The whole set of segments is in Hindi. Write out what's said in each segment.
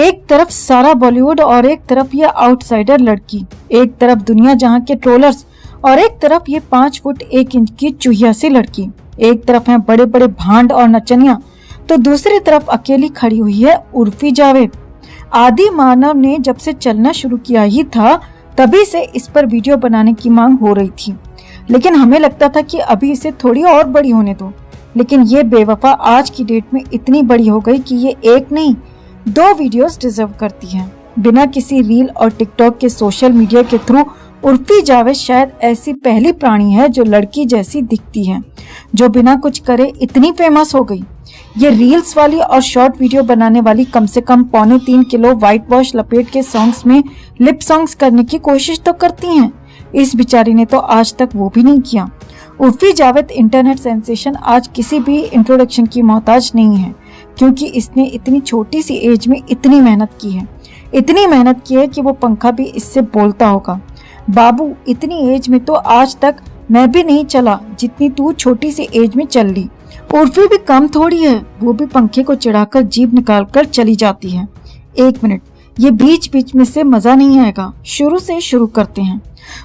एक तरफ सारा बॉलीवुड और एक तरफ ये आउटसाइडर लड़की, एक तरफ दुनिया जहां के ट्रोलर्स और एक तरफ ये 5 फुट 1 इंच की चुहिया सी लड़की। एक तरफ है बड़े बड़े भांड और नचनिया, तो दूसरी तरफ अकेली खड़ी हुई है उर्फी जावेद। आदि मानव ने जब से चलना शुरू किया ही था तभी से इस पर वीडियो बनाने की मांग हो रही थी, लेकिन हमें लगता था कि अभी इसे थोड़ी और बड़ी होने दो। लेकिन ये बेवफा आज की डेट में इतनी बड़ी हो गई कि ये एक नहीं 2 वीडियोस डिजर्व करती है। बिना किसी रील और टिकटॉक के सोशल मीडिया के थ्रू उर्फी जावेद शायद ऐसी पहली प्राणी है जो लड़की जैसी दिखती है, जो बिना कुछ करे इतनी फेमस हो गई। ये रील्स वाली और शॉर्ट वीडियो बनाने वाली कम से कम 2.25 किलो व्हाइट वॉश लपेट के सॉन्ग्स में लिप सॉन्ग्स करने की कोशिश तो करती हैं। इस बेचारी ने तो आज तक वो भी नहीं किया। उर्फी जावेद इंटरनेट सेंसेशन आज किसी भी इंट्रोडक्शन की मोहताज नहीं है, क्योंकि इसने इतनी छोटी सी एज में इतनी मेहनत की है। इतनी मेहनत की है कि वो पंखा भी इससे बोलता होगा, बाबू इतनी एज में तो आज तक मैं भी नहीं चला जितनी तू छोटी सी एज में चल ली। उर्फी भी कम थोड़ी है, वो भी पंखे को चिढ़ाकर जीभ निकालकर चली जाती है। 1 मिनट, ये बीच बीच में से मजा नहीं आएगा, शुरू से शुरू करते हैं।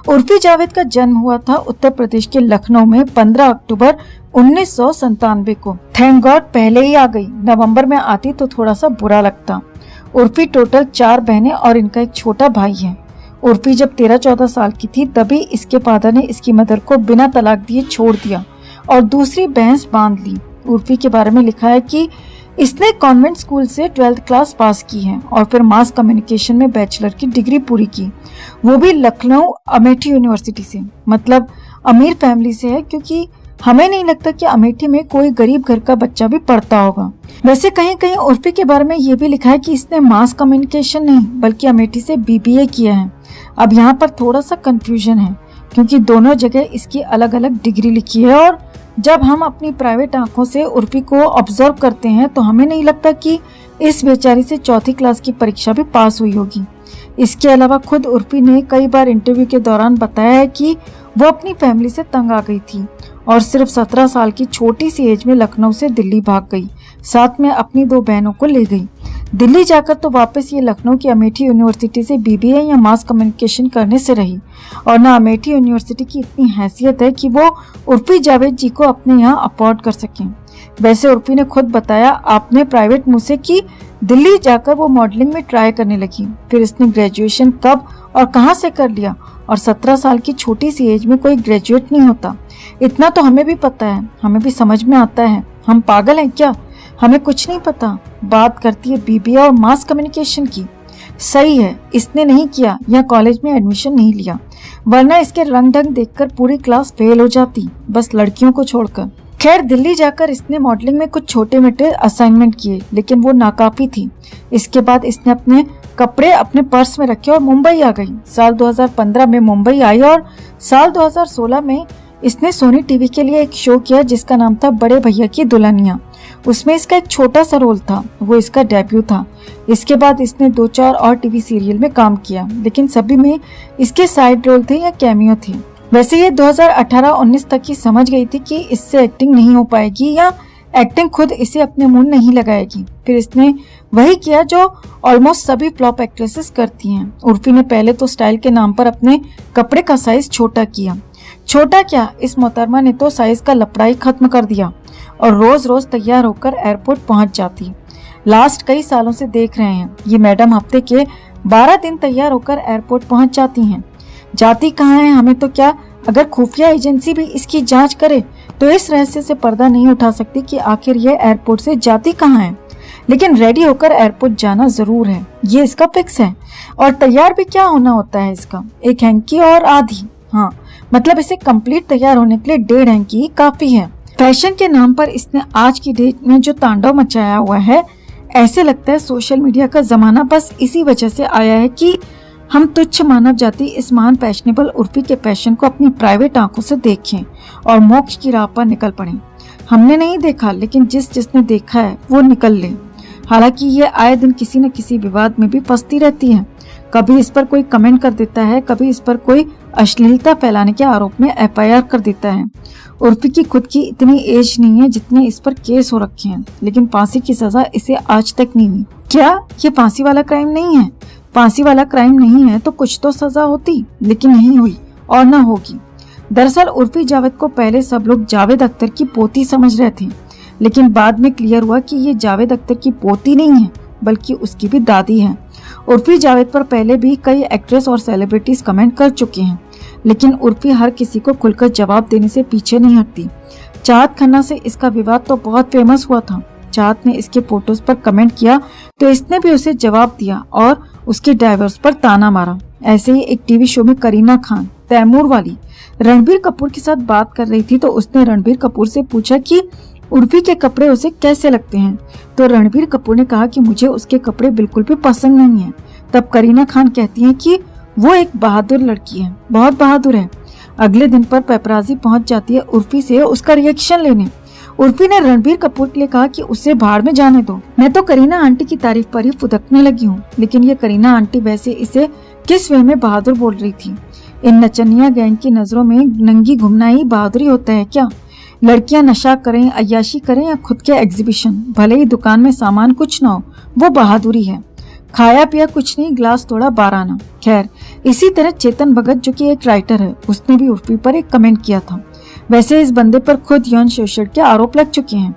उर्फी जावेद का जन्म हुआ था उत्तर प्रदेश के लखनऊ में 15 अक्टूबर 1997 को। थैंक गॉड पहले ही आ गई, नवंबर में आती तो थोड़ा सा बुरा लगता। उर्फी टोटल 4 बहनें और इनका एक छोटा भाई है। उर्फी जब 13-14 साल की थी तभी इसके फादर ने इसकी मदर को बिना तलाक दिए छोड़ दिया और दूसरी भैंस बांध ली। उर्फी के बारे में लिखा है कि इसने कॉन्वेंट स्कूल से 12th क्लास पास की है और फिर मास कम्युनिकेशन में बैचलर की डिग्री पूरी की, वो भी लखनऊ अमेठी यूनिवर्सिटी से। मतलब अमीर फैमिली से है, क्योंकि हमें नहीं लगता कि अमेठी में कोई गरीब घर का बच्चा भी पढ़ता होगा। वैसे कहीं कहीं उर्फी के बारे में ये भी लिखा है कि इसने मास कम्युनिकेशन नहीं बल्कि अमेठी से BBA किया है। अब यहाँ पर थोड़ा सा कंफ्यूजन है, क्योंकि दोनों जगह इसकी अलग अलग डिग्री लिखी है और जब हम अपनी प्राइवेट आंखों से उर्फी को ऑब्जर्व करते हैं तो हमें नहीं लगता कि इस बेचारी से 4th क्लास की परीक्षा भी पास हुई होगी। इसके अलावा खुद उर्फी ने कई बार इंटरव्यू के दौरान बताया है कि वो अपनी फैमिली से तंग आ गई थी और सिर्फ 17 साल की छोटी सी एज में लखनऊ से दिल्ली भाग गई, साथ में अपनी 2 बहनों को ले गई। दिल्ली जाकर तो वापस ये लखनऊ की अमेठी यूनिवर्सिटी से BBA या मास कम्युनिकेशन करने से रही, और ना अमेठी यूनिवर्सिटी की इतनी हैसियत है कि वो उर्फी जावेद जी को अपने यहाँ अफोर्ड कर सकें। वैसे उर्फी ने खुद बताया आपने प्राइवेट मुंह से कि दिल्ली जाकर वो मॉडलिंग में ट्राई करने लगी। फिर इसने ग्रेजुएशन कब और कहाँ से कर लिया, और 17 साल की छोटी सी एज में कोई ग्रेजुएट नहीं होता। इतना तो हमें भी पता है, हमें भी समझ में आता है। हम पागल हैं क्या? हमें कुछ नहीं पता। बात करती है BBA और मास कम्युनिकेशन की। सही है, इसने नहीं किया या कॉलेज में एडमिशन नहीं लिया, वरना इसके रंग ढंग देखकर पूरी क्लास फेल हो जाती, बस लड़कियों को छोड़कर। खैर दिल्ली जाकर इसने मॉडलिंग में कुछ छोटे मोटे असाइनमेंट किए, लेकिन वो नाकाफी थी। इसके बाद इसने अपने कपड़े अपने पर्स में रखे और मुंबई आ गई। साल 2015 में मुंबई आई और साल 2016 में इसने सोनी टीवी के लिए एक शो किया जिसका नाम था बड़े भैया की दुल्हनिया। उसमें इसका एक छोटा सा रोल था, वो इसका डेब्यू था। इसके बाद इसने 2-4 और टीवी सीरियल में काम किया, लेकिन सभी में इसके साइड रोल थे या कैमियो थे। वैसे ये 2018-19 तक ही समझ गई थी कि इससे एक्टिंग नहीं हो पाएगी या एक्टिंग खुद इसे अपने मुंह नहीं लगाएगी। फिर इसने वही किया जो ऑलमोस्ट सभी फ्लॉप एक्ट्रेसेस करती हैं। उर्फी ने पहले तो स्टाइल के नाम पर अपने कपड़े का साइज छोटा किया। छोटा क्या, इस मोहतरमा ने तो साइज का लफड़ा ही खत्म कर दिया और रोज रोज तैयार होकर एयरपोर्ट पहुंच जाती। लास्ट कई सालों से देख रहे हैं, ये मैडम हफ्ते के 12 दिन तैयार होकर एयरपोर्ट पहुंच जाती हैं। जाती कहाँ है हमें तो क्या, अगर खुफिया एजेंसी भी इसकी जांच करे तो इस रहस्य से पर्दा नहीं उठा सकती कि आखिर ये एयरपोर्ट से जाती कहाँ है। लेकिन रेडी होकर एयरपोर्ट जाना जरूर है, ये इसका फिक्स है। और तैयार भी क्या होना होता है इसका, एक हैंकी और आधी। हाँ, मतलब इसे कंप्लीट तैयार होने के लिए 1.5 हैंकी काफी है। फैशन के नाम पर इसने आज की डेट में जो तांडव मचाया हुआ है, ऐसे लगता है सोशल मीडिया का जमाना बस इसी वजह से आया है कि हम तुच्छ मानव जाति इस महान फैशनेबल उर्फी के फैशन को अपनी प्राइवेट आंखों से देखें और मोक्ष की राह पर निकल पड़े। हमने नहीं देखा, लेकिन जिसने देखा है वो निकल ले। हालांकि ये आए दिन किसी न किसी विवाद में भी फंसती रहती है। कभी इस पर कोई कमेंट कर देता है, कभी इस पर कोई अश्लीलता फैलाने के आरोप में एफआईआर कर देता है। उर्फी की खुद की इतनी एज नहीं है जितने इस पर केस हो रखे हैं, लेकिन फांसी की सजा इसे आज तक नहीं हुई। क्या ये फांसी वाला क्राइम नहीं है? फांसी वाला क्राइम नहीं है तो कुछ तो सजा होती, लेकिन नहीं हुई और न होगी। दरअसल उर्फी जावेद को पहले सब लोग जावेद अख्तर की पोती समझ रहे थे, लेकिन बाद में क्लियर हुआ कि ये जावेद अख्तर की पोती नहीं है बल्कि उसकी भी दादी है। उर्फी जावेद पर पहले भी कई एक्ट्रेस और सेलिब्रिटीज कमेंट कर चुके हैं, लेकिन उर्फी हर किसी को खुलकर जवाब देने से पीछे नहीं हटती। चाहत खन्ना से इसका विवाद तो बहुत फेमस हुआ था। चाहत ने इसके फोटोज पर कमेंट किया तो इसने भी उसे जवाब दिया और उसके डाइवर्स पर ताना मारा। ऐसे ही एक टीवी शो में करीना खान तैमूर वाली रणबीर कपूर के साथ बात कर रही थी तो उसने रणबीर कपूर से पूछा कि उर्फी के कपड़े उसे कैसे लगते हैं, तो रणबीर कपूर ने कहा कि मुझे उसके कपड़े बिल्कुल भी पसंद नहीं है। तब करीना खान कहती हैं कि वो एक बहादुर लड़की है, बहुत बहादुर है। अगले दिन पर पेपराजी पहुंच जाती है उर्फी से उसका रिएक्शन लेने। उर्फी ने रणबीर कपूर के लिए कहा कि उसे भाड़ में जाने दो, मैं तो करीना आंटी की तारीफ पर ही फुदकने लगी हूँ। लेकिन ये करीना आंटी वैसे इसे किस वे में बहादुर बोल रही थी? इन नचनिया गैंग की नजरों में नंगी घूमना ही बहादुरी होता है क्या? लड़कियां नशा करें, अय्याशी करें या खुद के एग्जीबिशन, भले ही दुकान में सामान कुछ ना हो, वो बहादुरी है। खाया पिया कुछ नहीं, ग्लास तोड़ा 12 आना। खैर, इसी तरह चेतन भगत जो कि एक राइटर है, उसने भी उर्फी पर एक कमेंट किया था। वैसे इस बंदे पर खुद यौन शोषण के आरोप लग चुके हैं।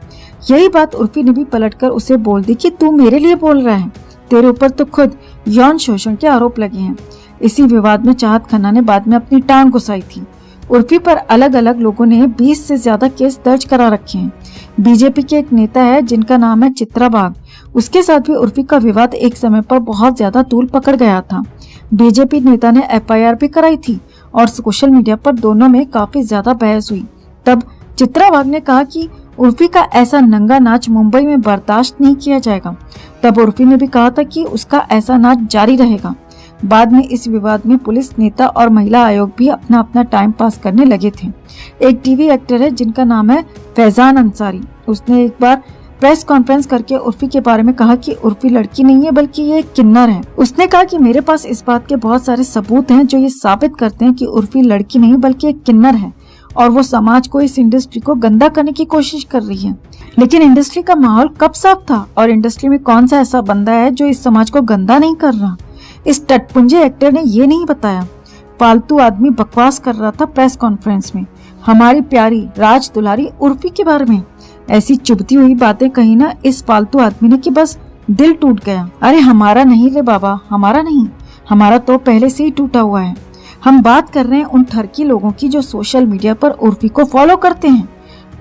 यही बात उर्फी ने भी पलटकर उसे बोल दी कि तू मेरे लिए बोल रहा है, तेरे ऊपर तो खुद यौन शोषण के आरोप लगे हैं। इसी विवाद में चाहत खन्ना ने बाद में अपनी टांग घुसाई थी। उर्फी पर अलग अलग लोगों ने 20 से ज्यादा केस दर्ज करा रखे हैं। बीजेपी के एक नेता है जिनका नाम है चित्रा बाग, उसके साथ भी उर्फी का विवाद एक समय पर बहुत ज्यादा तूल पकड़ गया था। बीजेपी नेता ने एफआईआर भी कराई थी और सोशल मीडिया पर दोनों में काफी ज्यादा बहस हुई। तब चित्रा बाग ने कहा कि उर्फी का ऐसा नंगा नाच मुंबई में बर्दाश्त नहीं किया जाएगा। तब उर्फी ने भी कहा था कि उसका ऐसा नाच जारी रहेगा। बाद में इस विवाद में पुलिस, नेता और महिला आयोग भी अपना अपना टाइम पास करने लगे थे। एक टीवी एक्टर है जिनका नाम है फैजान अंसारी, उसने एक बार प्रेस कॉन्फ्रेंस करके उर्फी के बारे में कहा कि उर्फी लड़की नहीं है बल्कि ये एक किन्नर है। उसने कहा कि मेरे पास इस बात के बहुत सारे सबूत हैं जो ये साबित करते हैं कि उर्फी लड़की नहीं बल्कि एक किन्नर है और वो समाज को, इस इंडस्ट्री को गंदा करने की कोशिश कर रही है। लेकिन इंडस्ट्री का माहौल कब साफ था और इंडस्ट्री में कौन सा ऐसा बंदा है जो इस समाज को गंदा नहीं कर रहा? इस टटपुंजे एक्टर ने ये नहीं बताया। फालतू आदमी बकवास कर रहा था प्रेस कॉन्फ्रेंस में हमारी प्यारी राज दुलारी उर्फी के बारे में। ऐसी चुभती हुई बातें कही ना इस फालतू आदमी ने कि बस दिल टूट गया। अरे हमारा नहीं रे बाबा, हमारा नहीं, हमारा तो पहले से ही टूटा हुआ है। हम बात कर रहे हैं उन ठरकी लोगों की जो सोशल मीडिया पर उर्फी को फॉलो करते हैं।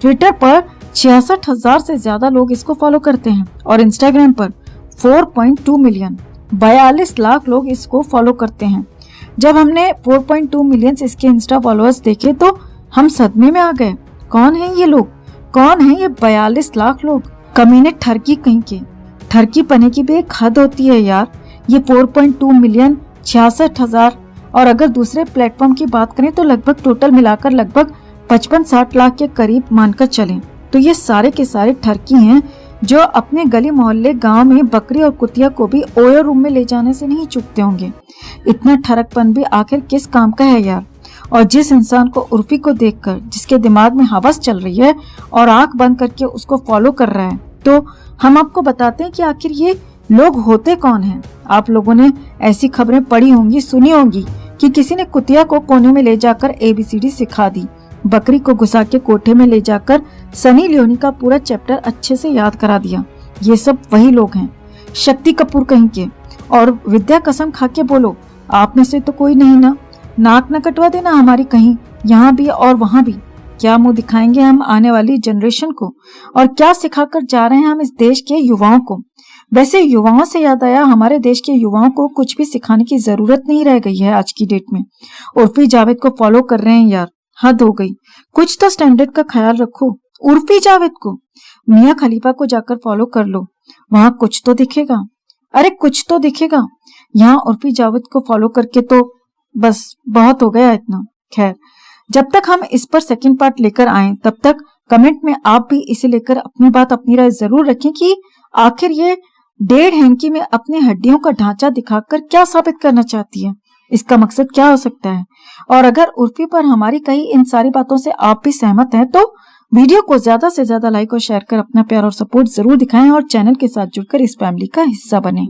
ट्विटर पर 66,000 से ज्यादा लोग इसको फॉलो करते हैं और इंस्टाग्राम पर 4.2 मिलियन, 42 लाख लोग इसको फॉलो करते हैं। जब हमने 4.2 मिलियन इसके इंस्टा फॉलोअर्स देखे तो हम सदमे में आ गए। कौन है ये लोग? कौन है ये 42 लाख लोग? कमीने ठरकी कहीं के। ठरकी पने की भी एक हद होती है यार। ये 4.2 मिलियन, 66,000 और अगर दूसरे प्लेटफॉर्म की बात करें तो लगभग टोटल मिलाकर लगभग 55-60 लाख के करीब मानकर चलें तो ये सारे के सारे ठरकी हैं जो अपने गली मोहल्ले गांव में बकरी और कुतिया को भी ओयो रूम में ले जाने से नहीं चूकते होंगे। इतना ठरकपन भी आखिर किस काम का है यार? और जिस इंसान को उर्फी को देखकर जिसके दिमाग में हवस चल रही है और आंख बंद करके उसको फॉलो कर रहा है, तो हम आपको बताते हैं कि आखिर ये लोग होते कौन हैं। आप लोगों ने ऐसी खबरें पढ़ी होंगी, सुनी होंगी कि किसी ने कुतिया को कोने में ले जाकर ABCD सिखा दी, बकरी को घुसा के कोठे में ले जाकर सनी लियोनी का पूरा चैप्टर अच्छे से याद करा दिया। ये सब वही लोग हैं, शक्ति कपूर कहीं के। और विद्या कसम खा के बोलो, आप में से तो कोई नहीं ना? नाक न कटवा देना हमारी कहीं, यहाँ भी और वहाँ भी। क्या मुंह दिखाएंगे हम आने वाली जनरेशन को और क्या सिखाकर जा रहे हैं हम इस देश के युवाओं को? वैसे युवाओं से याद आया, हमारे देश के युवाओं को कुछ भी सिखाने की जरूरत नहीं रह गई है आज की डेट में। उर्फी जावेद को फॉलो कर रहे हैं यार, हद हो गई। कुछ तो स्टैंडर्ड का ख्याल रखो। उर्फी जावेद को, मियां खलीफा को जाकर फॉलो कर लो, वहां कुछ तो दिखेगा। अरे कुछ तो दिखेगा। यहाँ उर्फी जावेद को फॉलो करके तो बस बहुत हो गया इतना। खैर, जब तक हम इस पर सेकंड पार्ट लेकर आए तब तक कमेंट में आप भी इसे लेकर अपनी बात, अपनी राय जरूर रखें कि आखिर ये 1.5 हैंकी में अपनी हड्डियों का ढांचा दिखाकर क्या साबित करना चाहती है। इसका मकसद क्या हो सकता है? और अगर उर्फी पर हमारी कही इन सारी बातों से आप भी सहमत हैं तो वीडियो को ज्यादा से ज्यादा लाइक और शेयर कर अपना प्यार और सपोर्ट जरूर दिखाएं और चैनल के साथ जुड़कर इस फैमिली का हिस्सा बने।